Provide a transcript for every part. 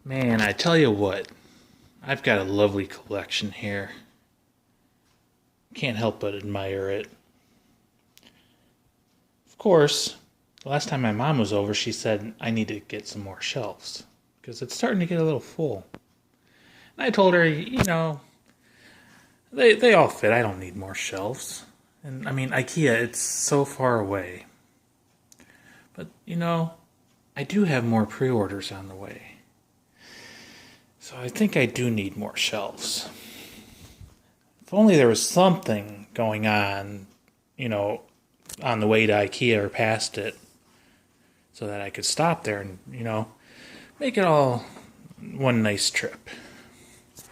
Man, I tell you what, I've got a lovely collection here. Can't help but admire it. Of course, the last time my mom was over, she said I need to get some more shelves because it's starting to get a little full. And I told her, they all fit. I don't need more shelves. And I mean, IKEA, it's so far away. But, I do have more pre-orders on the way. So I think I do need more shelves. If only there was something going on, on the way to IKEA or past it, so that I could stop there and, make it all one nice trip.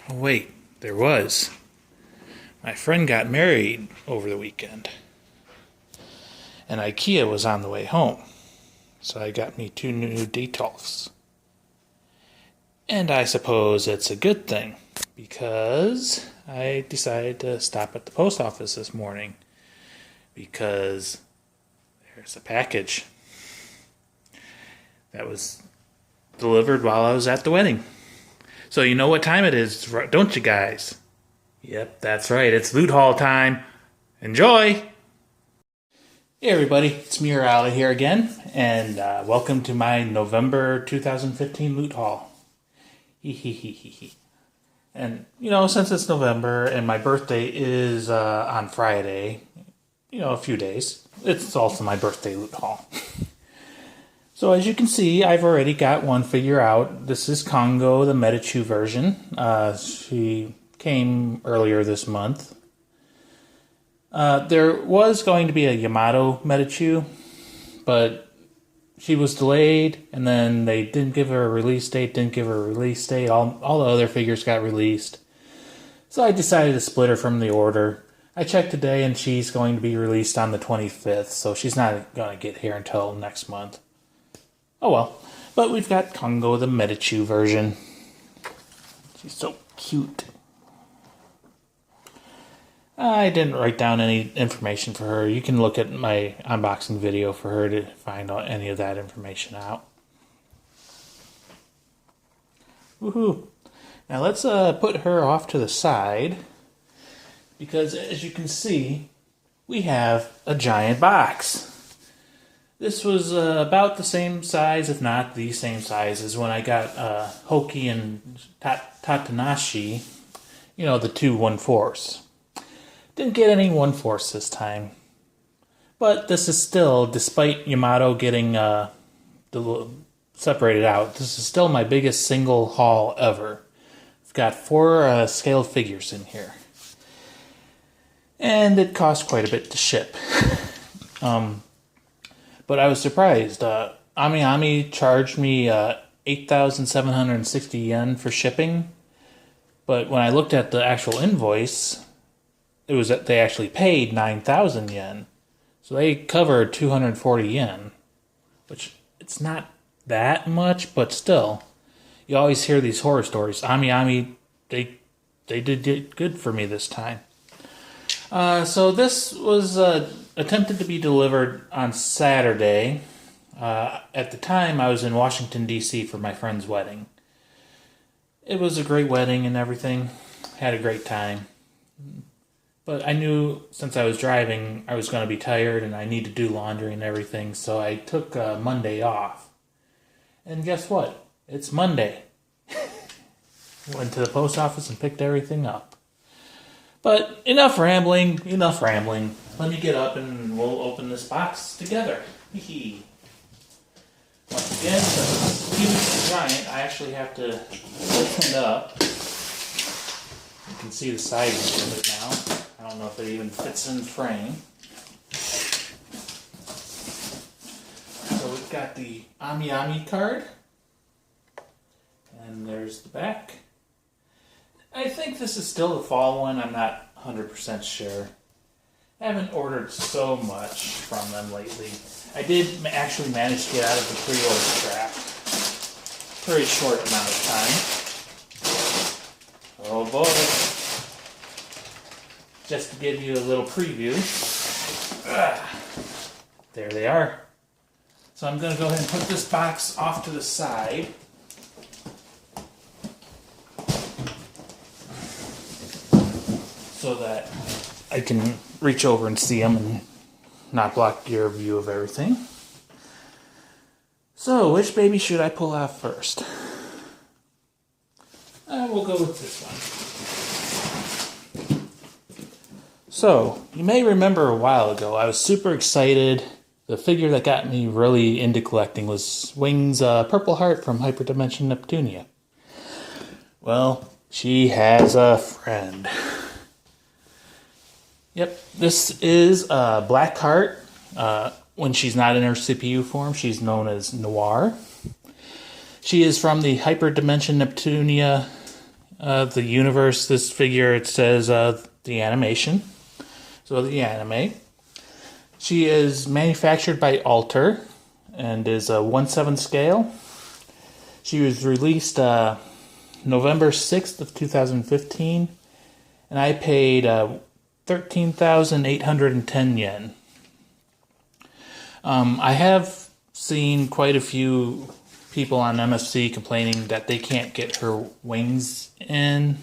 Oh, wait, there was. My friend got married over the weekend, and IKEA was on the way home, so I got me 2 new detolfs. And I suppose it's a good thing, because I decided to stop at the post office this morning, because there's a package that was delivered while I was at the wedding. So you know what time it is, don't you guys? Yep, that's right, it's loot haul time. Enjoy! Hey everybody, it's Murali here again, and welcome to my November 2015 loot haul. And, since it's November and my birthday is on Friday, a few days, it's also my birthday loot haul. So as you can see, I've already got one figure out. This is Kongo, the Medichu version. She came earlier this month. There was going to be a Yamato Medichu, but she was delayed, and then they didn't give her a release date, all the other figures got released. So I decided to split her from the order. I checked today, and she's going to be released on the 25th, so she's not going to get here until next month. Oh well. But we've got Kongo, the Medichu version. She's so cute. I didn't write down any information for her. You can look at my unboxing video for her to find out any of that information out. Woohoo! Now let's put her off to the side, because as you can see, we have a giant box. This was about the same size, if not the same size, as when I got Hoki and Tatanashi, the two 1/4s. Didn't get any 1/4 this time. But this is still, despite Yamato getting separated out, this is still my biggest single haul ever. I've got 4 scaled figures in here. And it cost quite a bit to ship. But I was surprised. Ami charged me 8,760 yen for shipping. But when I looked at the actual invoice, it was that they actually paid 9,000 yen. So they covered 240 yen, which it's not that much, but still. You always hear these horror stories. Ami, they did good for me this time. So this was attempted to be delivered on Saturday. At the time, I was in Washington, D.C. for my friend's wedding. It was a great wedding and everything. Had a great time. But I knew since I was driving, I was going to be tired and I need to do laundry and everything, so I took Monday off. And guess what? It's Monday. Went to the post office and picked everything up. But enough rambling. Let me get up and we'll open this box together. Once again, since it's huge and giant, I actually have to open it up. You can see the sizes of it now. I don't know if it even fits in frame. So we've got the Ami card. And there's the back. I think this is still the fall one. I'm not 100% sure. I haven't ordered so much from them lately. I did actually manage to get out of the pre-order trap. Very short amount of time. Oh boy. Just to give you a little preview. There they are. So I'm going to go ahead and put this box off to the side. so that I can reach over and see them and not block your view of everything. So, which baby should I pull out first? We'll go with this one. So, you may remember a while ago, I was super excited. The figure that got me really into collecting was Wing's Purple Heart from Hyperdimension Neptunia. Well, she has a friend. Yep, this is Black Heart. When she's not in her CPU form, she's known as Noir. She is from the Hyperdimension Neptunia, the universe. This figure, it says the animation. So the anime. She is manufactured by Alter and is a 1/7 scale. She was released November 6th of 2015, and I paid 13,810 yen. I have seen quite a few people on MFC complaining that they can't get her wings in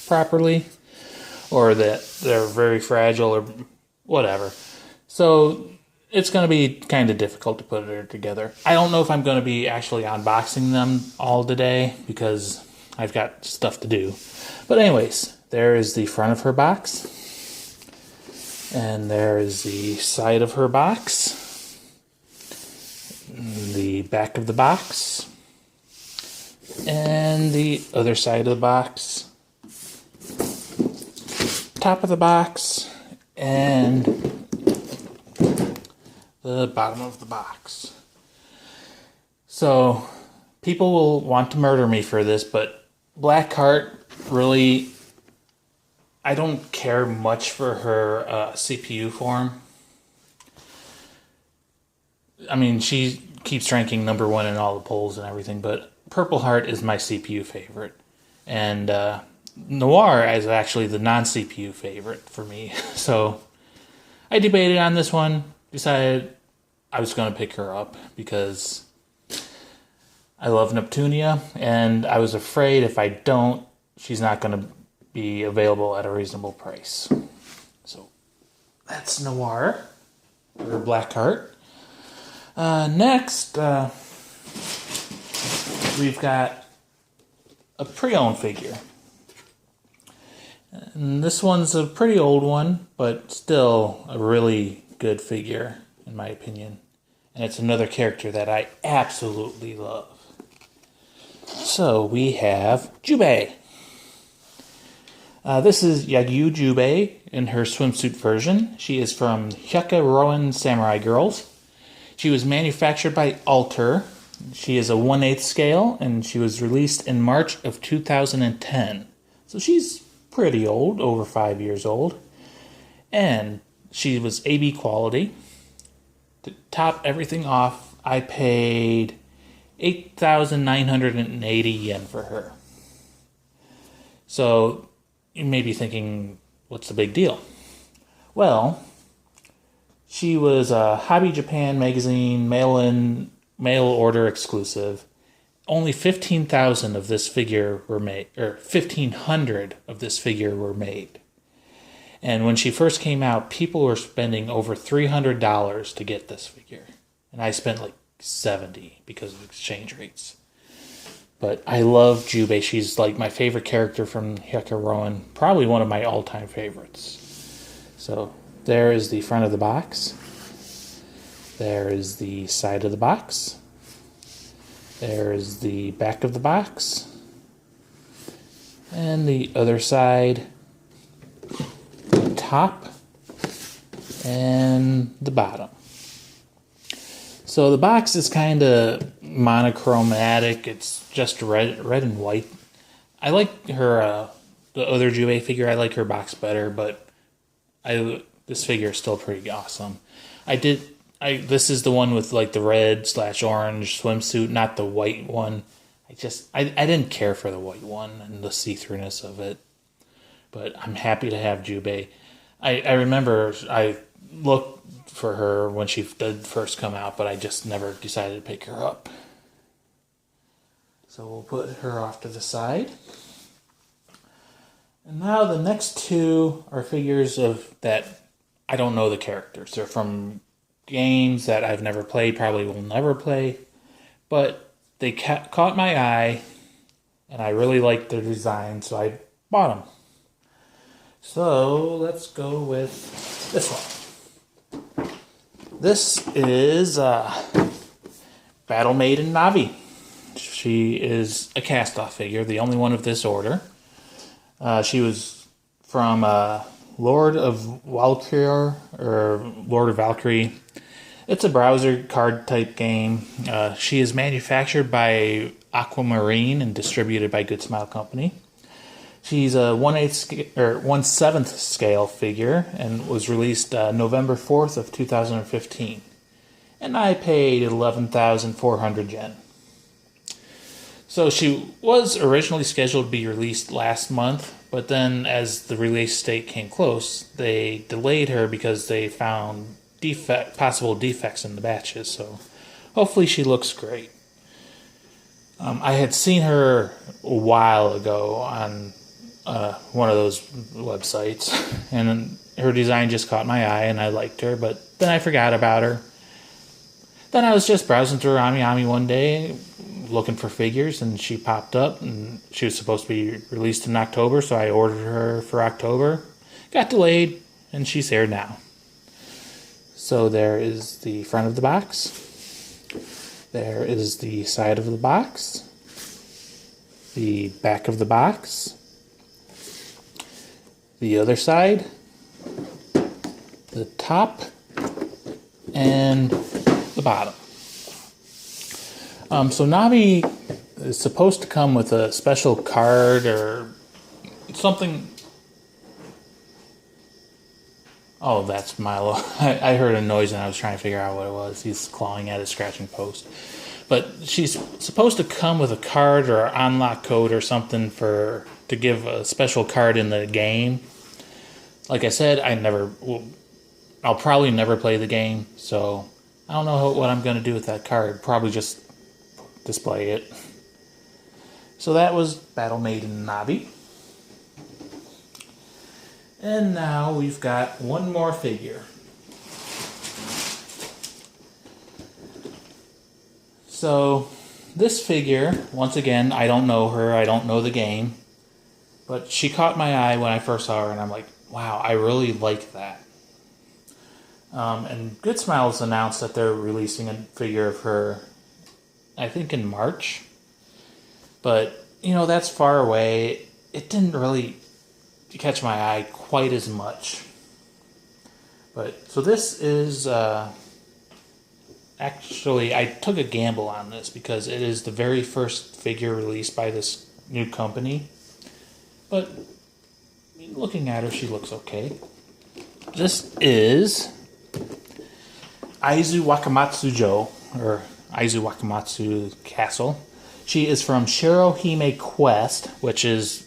properly, or that they're very fragile, or whatever. So it's going to be kind of difficult to put her together. I don't know if I'm going to be actually unboxing them all today because I've got stuff to do. But anyways, there is the front of her box. And there is the side of her box. The back of the box. And the other side of the box. Top of the box. And the bottom of the box. So, people will want to murder me for this, but Blackheart really, I don't care much for her CPU form. I mean, she keeps ranking #1 in all the polls and everything, but Purple Heart is my CPU favorite. And Noir is actually the non-CPU favorite for me. So, I debated on this one, decided I was going to pick her up because I love Neptunia, and I was afraid if I don't, she's not going to be available at a reasonable price. So that's Noir, or Blackheart. Next, we've got a pre-owned figure. And this one's a pretty old one, but still a really good figure, in my opinion. And it's another character that I absolutely love. So we have Jubei. This is Jubei in her swimsuit version. She is from Hyuga Samurai Girls. She was manufactured by Alter. She is a 1/8 scale, and she was released in March of 2010. So she's pretty old, over 5 years old. And she was AB quality. To top everything off, I paid 8,980 yen for her. So you may be thinking, what's the big deal? Well, she was a Hobby Japan magazine mail order exclusive. Only 15,000 of this figure were made, or 1,500 of this figure were made. And when she first came out, people were spending over $300 to get this figure. And I spent like 70 because of exchange rates. But I love Jubei. She's like my favorite character from Hyuga, probably one of my all-time favorites. So there is the front of the box. There is the side of the box. There is the back of the box. And the other side, the top, and the bottom. So the box is kind of monochromatic. It's just red and white. I like her, the other Jubei figure. I like her box better, but this figure is still pretty awesome. This is the one with like the red/orange swimsuit, not the white one. I didn't care for the white one and the see-throughness of it, but I'm happy to have Jubei. I remember I looked for her when she did first come out, but I just never decided to pick her up. So we'll put her off to the side. And now the next two are figures of that I don't know the characters. They're from games that I've never played, probably will never play. But they caught my eye, and I really liked their design, so I bought them. So let's go with this one. This is Battle Maiden Nabi. She is a cast-off figure, the only one of this order. She was from Lord of Valkyrie, or Lord of Valkyrie. It's a browser card type game. She is manufactured by Aquamarine and distributed by Good Smile Company. She's a 1/7 scale figure and was released November 4th of 2015. And I paid 11,400 yen. So she was originally scheduled to be released last month, but then as the release date came close, they delayed her because they found possible defects in the batches. So hopefully she looks great. I had seen her a while ago on one of those websites, and her design just caught my eye, and I liked her, but then I forgot about her. Then I was just browsing through AmiAmi one day, looking for figures, and she popped up, and she was supposed to be released in October, so I ordered her for October. Got delayed, and she's here now. So there is the front of the box. There is the side of the box. The back of the box. The other side. The top. And the bottom. So Nabi is supposed to come with a special card or something. Oh, that's Milo. I heard a noise and I was trying to figure out what it was. He's clawing at his scratching post. But she's supposed to come with a card or an unlock code or something to give a special card in the game. Like I said, I'll probably never play the game, so I don't know what I'm going to do with that card. Probably just display it. So that was Battle Maiden Nabi. And now we've got one more figure. So this figure, once again, I don't know her, I don't know the game, but she caught my eye when I first saw her, and I'm like, wow, I really like that. And Good Smiles announced that they're releasing a figure of her, I think in March. But, that's far away. It didn't really catch my eye quite as much. But, so this is, actually, I took a gamble on this because it is the very first figure released by this new company. But, looking at her, she looks okay. This is Wakamatsu-jou, or Wakamatsu Castle. She is from Shirohime Quest, which is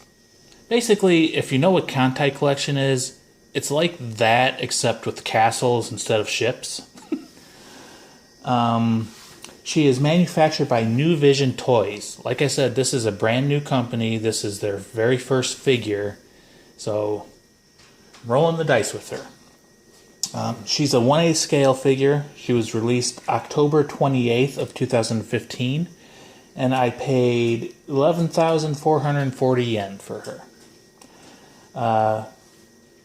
basically, if you know what Kantai Collection is, it's like that except with castles instead of ships. She is manufactured by New Vision Toys. Like I said, this is a brand new company. This is their very first figure. So, I'm rolling the dice with her. She's a 1/8 scale figure. She was released October 28th of 2015. And I paid 11,440 yen for her.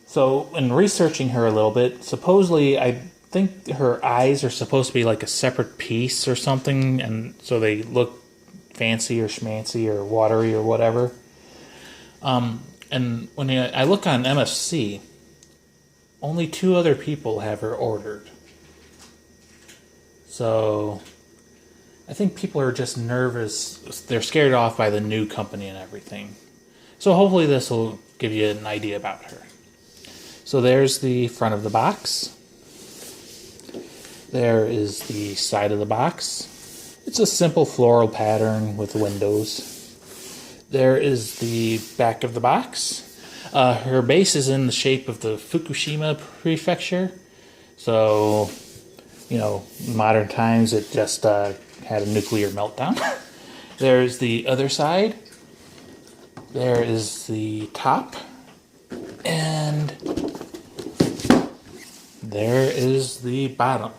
So, in researching her a little bit, supposedly I think her eyes are supposed to be like a separate piece or something, and so they look fancy or schmancy or watery or whatever. And when I look on MFC, only 2 other people have her ordered. So I think people are just nervous. They're scared off by the new company and everything. So hopefully this will give you an idea about her. So there's the front of the box. There is the side of the box. It's a simple floral pattern with windows. There is the back of the box. Her base is in the shape of the Fukushima prefecture. So, in modern times it just had a nuclear meltdown. There's the other side. There is the top. And there is the bottom.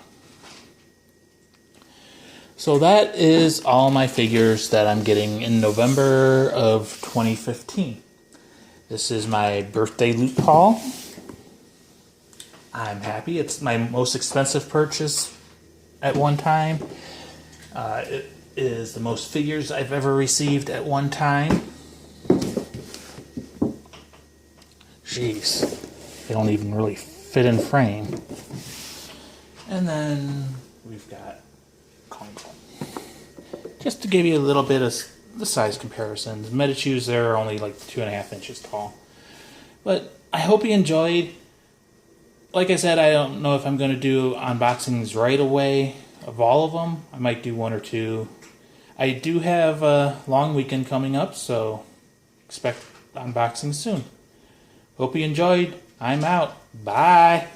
So that is all my figures that I'm getting in November of 2015. This is my birthday loot haul. I'm happy. It's my most expensive purchase at one time. It is the most figures I've ever received at one time. Jeez, they don't even really fit in frame. And then we've got Kongo. Just to give you a little bit of the size comparisons. Medichus there are only like 2.5 inches tall. But I hope you enjoyed. Like I said, I don't know if I'm going to do unboxings right away of all of them. I might do one or two. I do have a long weekend coming up, so expect unboxings soon. Hope you enjoyed. I'm out. Bye.